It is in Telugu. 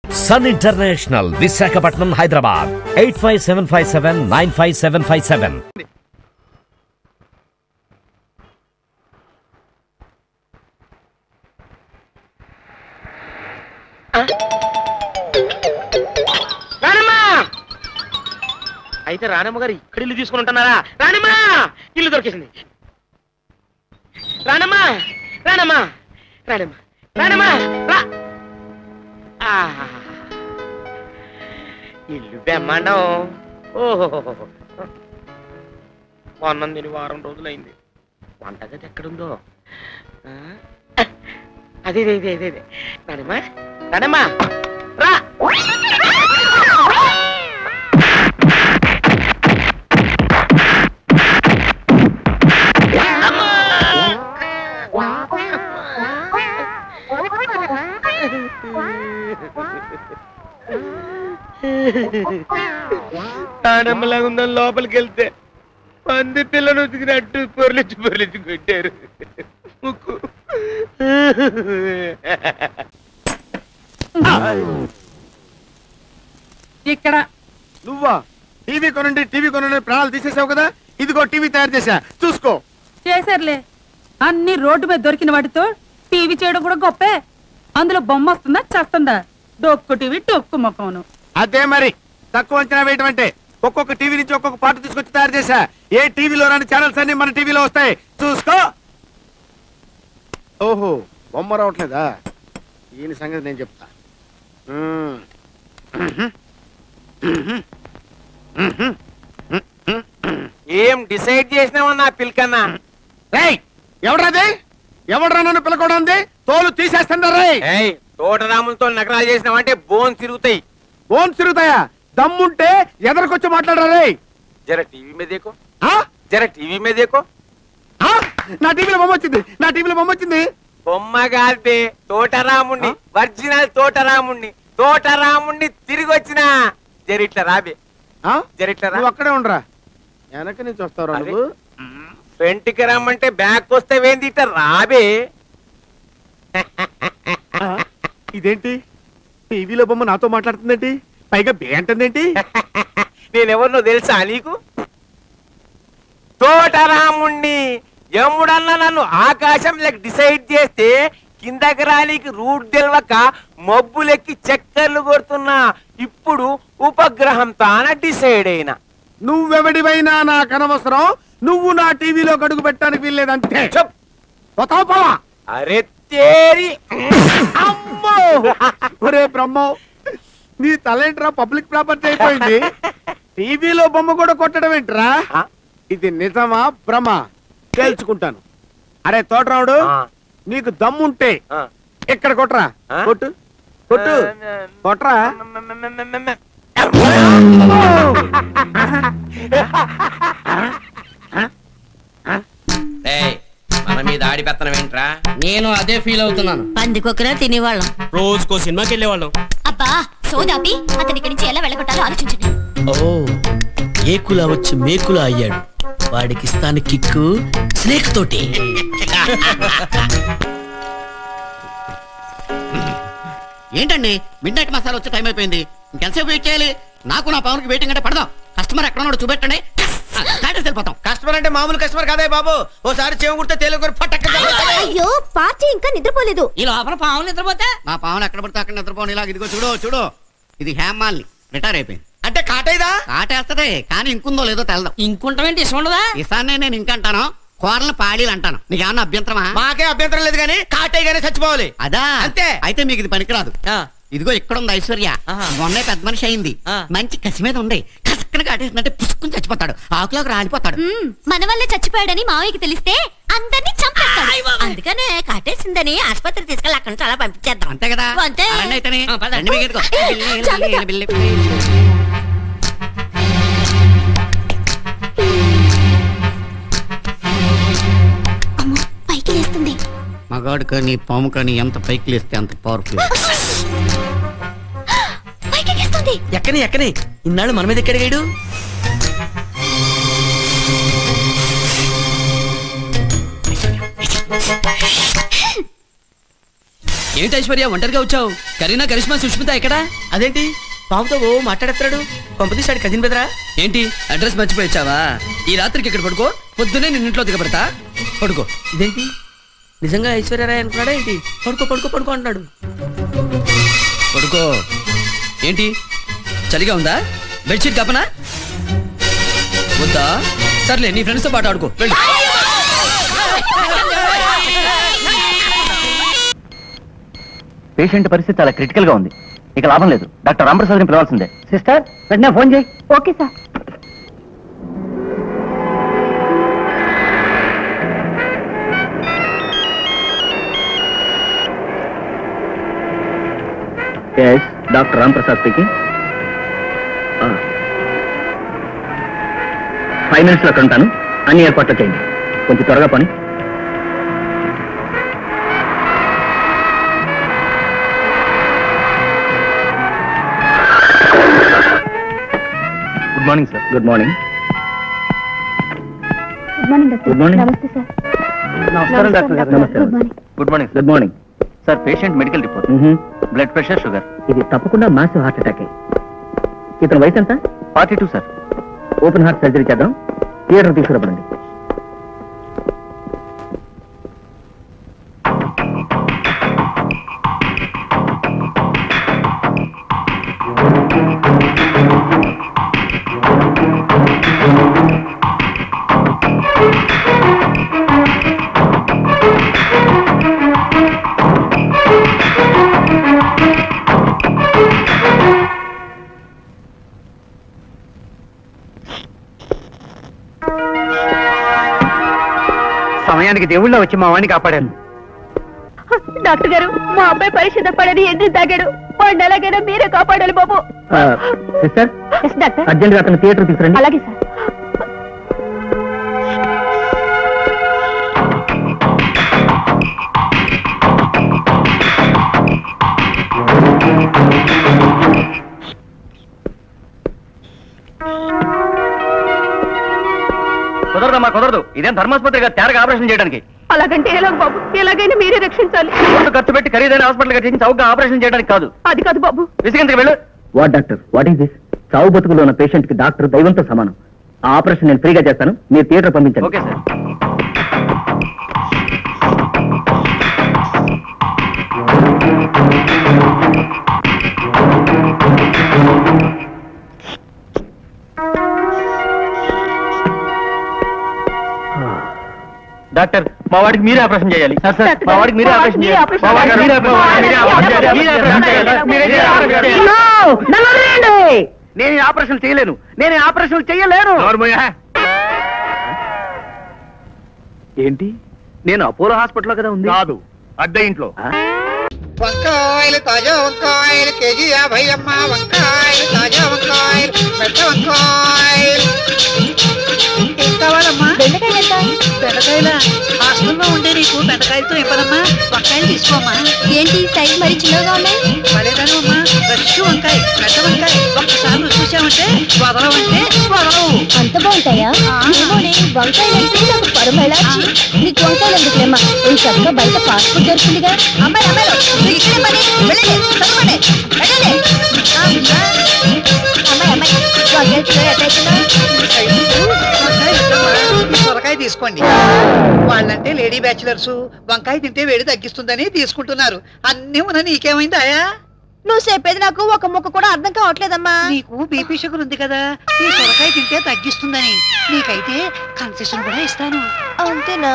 Sun International, Visakhapatnam, Hyderabad. 8575795757. రానమ్మా అయితే రానమ్మ గారు ఇక్కడ ఇల్లు తీసుకుని ఉంటున్నారా? రానమ్మా ఇల్లు దొరికేసింది. రానమ్మా రానమ్మా రానమ్మా రానమ్మా రా. ఇల్లు బెమ్మండం. ఓహో మొన్నం తిని వారం రోజులైంది. వంటగది ఎక్కడుందో? అదే అదే అదే అదే. రానమ్మా రానమ్మా రా. తానమ్మలాగా ఉందని లోపలికి వెళ్తే పంది పిల్లను ఉతికినట్టు పొరలిచ్చి పొరలిచ్చి కొట్టారు. ముక్కు ఇక్కడ నువ్వా? టీవీ కొనండి ప్రాణాలు తీసేసావు కదా. ఇదిగో టీవీ తయారు చేశా, చూసుకో. చేశారులే, అన్ని రోడ్డు మీద దొరికిన వాటితో టీవీ చేయడం కూడా గొప్పే. అందులో బొమ్మ వస్తుందా చేస్తుందా? డొక్కు టీవీ డొక్కు ముఖమును. అదే మరి తక్కువ అంచనా వేయటం అంటే. ఒక్కొక్క టీవీ నుంచి ఒక్కొక్క పాట తీసుకొచ్చి తయారు చేశా. ఏ టీవీలో రాని ఛానల్స్ అన్ని మన టీవీలో వస్తాయి, చూసుకో. ఓహో బొమ్మ రావట్లేదా? ఈయన సంగతి నేను చెప్తా. ఏం డిసైడ్ చేసినావా నా పిల్కన్నా? ఎవడ్రా నన్ను పిలకూడదు? తోలు తీసేస్తా. తోటరాములతో నగరాలు చేసినావంటే బోన్స్ తిరుగుతాయి. బోన్స్ తిరుగుతాయా? దమ్ముంటే ఎదరికొచ్చి మాట్లాడరా? జర టీవీ మీద దేకో, జర టీవీ మీద దేకో. నా టీవీలో బొమ్మ వచ్చింది. బొమ్మ కాదే, తోటరాముణ్ణి, ఒరిజినల్ తోటరాముణ్ణి తిరిగి వచ్చిన. జరిట్లా రాబే, జరిట్లా రా. అక్కడే ఉండరా, వెనక నుంచి వస్తావు నువ్వు. ఫ్రంట్కి రమ్మంటే బ్యాక్ వస్తే వేంది, ఇట్లా రాబే. ఇదేంటి టీవీలో బొమ్మ నాతో మాట్లాడుతుందేంటి? పైగా బే అంటుందేంటి? నేనెవరినో తెలుసా నీకు? తోటరాముణ్ణి. యముడన్న నన్ను ఆకాశంలోకి డిసైడ్ చేస్తే కిందకి రానికి రూట్ తెలవక మబ్బులెక్కి చక్కర్లు కొడుతున్నా. ఇప్పుడు ఉపగ్రహం తాన డిసైడ్ అయినా. నువ్వెవడివైనా నాకు అనవసరం. నువ్వు నా టీవీలో అడుగు పెట్టడానికి వీల్లేదంటే పోతావా? అరే తేరి అమ్మో! ఒరే బ్రహ్మో, నీ తలేంట్రా పబ్లిక్ ప్రాపర్టీ అయిపోయింది. టీవీలో బొమ్మ కూడా కొట్టడం ఏంట్రా? ఇది నిజమా భ్రమ తెలుసుకుంటాను. అరే తోటరాముడు, నీకు దమ్ముంటే ఇక్కడ కొట్రా. కొట్టు కొట్టు కొట్రా. మన మీద ఆడి పెత్తనం ఏంట్రా? నేను అదే ఫీల్ అవుతున్నాను. పందికొక్కరా తినేవాళ్ళం, రోజుకో సినిమాకి వెళ్ళేవాళ్ళం. అబ్బా సోదాపి అతని ఇక్కడి నుంచి ఎలా వెళ్ళగొట్టాలో ఆలోచించండి. ఓ ఏకులా వచ్చి మేకులా అయ్యాడు. వాడికి ఇస్తాను కిక్కు స్నేక్ తోటి. ఏంటండి మిడ్ నైట్ మసాలా వచ్చే టైం అయిపోయింది. ఇంకెంతసేపు వెయిట్ చేయాలి? నాకు నా పవన్కి వెయిటింగ్ అంటే పడదాం. కస్టమర్ ఎక్కడ ఉన్నాడు చూపెట్టండి. వెళ్ళిపోతాం. కస్టమర్ అంటే మామూలు కస్టమర్ కాదే బాబు. ఓసారి చెవు కుడితే తెలుగు పట్టక. అయ్యో పార్టీ ఇంకా నిద్రపోలేదు. ఈ లోపల పావులు నిద్రపోతే నా పావులు ఎక్కడ పడితే అక్కడ నిద్రపోని. ఇలాగ ఇదిగో చూడు ఇది హేమాల్ని, రిటైర్ అయిపోయింది. అంటే కాటైదా? కాటేస్తదే, కానీ ఇంకుందో లేదో తెలదు. ఇంకుంటామేంటి? ఇష్టం ఉండదా? ఇసాన్నే నేను ఇంకంటాను, కూరలు పాడీలు అంటాను. నీకేమన్నా అభ్యంతరమా? మాకే అభ్యంతరం లేదు, కానీ కాటైగానే చచ్చిపోవాలి. అదా అంతే. అయితే మీకు ఇది పనికిరాదు. ఇదిగో ఇక్కడ ఉంది ఐశ్వర్య. మొన్నే పెద్ద మనిషి అయింది. మంచి కసి మీద ఉంది. కసక్కన కాటేసినట్టే పుసుకుని చచ్చిపోతాడు. ఆకులోకి రాలిపోతాడు. మన వల్ల చచ్చిపోయాడని మావయ్యకి తెలిస్తే అందరినీ చంపేస్తాడు. అందుకనే కాటేసిందని ఆసుపత్రికి తీసుకెళ్ళి అక్కడ నుంచి అలా పంపించేద్దాం. అంతే కదా? అంతే. పైకి లేస్తుంది. మగాడు కానీ పాము కానీ ఎంత పైకి లేస్తే అంత పవర్ఫుల్. ఎక్కని ఇన్నాళ్ళు మన మీద ఎక్కడిగాడు? ఏంటి ఐశ్వర్య ఒంటరిగా వచ్చావు? కరీనా, కరిష్మా, సుష్మిత ఎక్కడా? అదేంటి బాబుతో ఓ మాట్లాడేస్తాడు? పంపదీశాడు కజిన్ బెదరా. ఏంటి అడ్రస్ మర్చిపోయిచ్చావా? ఈ రాత్రికి ఇక్కడ పడుకో, పొద్దునే నేను ఇంట్లో దిగబడతా. పడుకో. ఇదేంటి నిజంగా ఐశ్వర్యరాయ్ అనుకున్నాడా ఏంటి? పడుకో పడుకో పడుకో అంటున్నాడు. పడుకో. ఏంటి చలిగా ఉందా? బెడ్షీట్ కప్పనా? వద్దా? సర్లే, నీ ఫ్రెండ్స్ తో పాటు ఆడుకో. వెళ్ళు. పేషెంట్ పరిస్థితి చాలా క్రిటికల్ గా ఉంది. ఇక లాభం లేదు. డాక్టర్ రామప్రసాద్ని పిలవాల్సిందే. సిస్టర్ వెంటనే ఫోన్ చేయి. Okay sir. Doctor Ramprasad speaking. 5 minutes లో అక్కడ ఉంటాను. అన్ని ఏర్పాట్లు చేయండి. కొంచెం త్వరగా పని. Good morning sir. Good morning. Good morning. నమస్తే సార్. నమస్కారం డాక్టర్ గారు. నమస్తే. Good morning. Good morning sir. Patient medical report. Blood pressure, sugar. ఇది తప్పకుండా మాసివ్ హార్ట్ అటాక్. ఇతని వయసు ఎంత? 42 సార్. ఓపెన్ హార్ట్ సర్జరీ చేద్దాం. థియేటర్ తీసుకురాబడండి. సమయానికి దేవుళ్ళ వచ్చి మా వాడిని కాపాడాను. డాక్టర్ గారు, మా అబ్బాయి పరీక్ష తప్పడని ఎంట్రీ తాగాడు. వాడిని ఎలాగైనా మీరే కాపాడాలి బాబు. సిస్టర్, డాక్టర్, అర్జెంట్ గా అతను థియేటర్ తీసుకురండి. అలాగే సార్. కుదరదమ్మా, కుదరదు. ఇదేం ధర్మాసుపత్రిగా తేరగా ఆపరేషన్ చేయడానికి. అలాగంటే ఎలాగ బాబు? ఎలాగైనా మీరే రక్షించాలి. ఖర్చు పెట్టి ఖరీదైన హాస్పిటల్ కట్టించి చౌకగా ఆపరేషన్ చేయడానికి కాదు. అది కాదు బాబు. విసిగంతకు వెళ్ళు. What doctor, what is this? చావు బతుకులో ఉన్న పేషెంట్ కి డాక్టర్ దైవంతో సమానం. ఆ ఆపరేషన్ నేను ఫ్రీగా చేస్తాను. మీరు థియేటర్ పంపించండి. Okay sir. డాక్టర్, మా వాడికి మీరే ఆపరేషన్ చేయాలి. మా వాడికి మీరే ఆపరేషన్ చేయాలి. నేను ఆపరేషన్ చేయలేను. నేను ఆపరేషన్ చేయలేను. ఏంటి? నేను అపోలో హాస్పిటల్లో కదా ఉంది. కాదు, అద్దె ఇంట్లో. వంకాయలు, తాజా వంకాయలు కేజీ 50 అమ్మ. వంకాయలు, తాజా వంకాయలు, పెద్ద వంకాయలు. ఏం కావాలమ్మా? బెండకాయల హాస్టల్లో ఉండే నీకు బెండకాయలతో ఇవ్వదమ్మా. వంకాయలు తీసుకోమ్మా. ఏంటి సైజ్ మరి చిన్నగా ఉన్నాయి? పలేదాను అమ్మా. ఫ్రెష్ వంకాయ, పెద్ద వంకాయ. ఒక్కసారి రుచి చూసామంటే వదలవంటే వదలవు. అంత బాగుంటాయా? వంకాయలు అంటే నాకు పరమేళాచి. నీకు వంకాయలు ఎందుకులేమ్మా? ఈ చక్కగా బయట ఫాస్ట్ ఫుడ్ దొరుకుతుందిగా. అమ్మాయి అమ్మాయిలు ఇక్కడే పని. వెళ్ళండి, చదవండి, వెళ్ళండి. అమ్మాయి అమ్మాయి వంకాయలు కిలో ఎట్లా? సొరకాయ తీసుకోండి. వాళ్ళంటే లేడీ బ్యాచులర్స్. వంకాయ తింటే వేడి తగ్గిస్తుందని తీసుకుంటున్నారు. అన్నీ ఉన్న నీకేమైంది ఆయా? నువ్వు చెప్పేది నాకు ఒక ముక్క కూడా అర్థం కావట్లేదమ్మా. నీకు బీపీ షుగర్ ఉంది కదా, ఈ సొరకాయ తింటే తగ్గిస్తుందని. నీకైతే కన్సెషన్ కూడా ఇస్తాను. అంతేనా?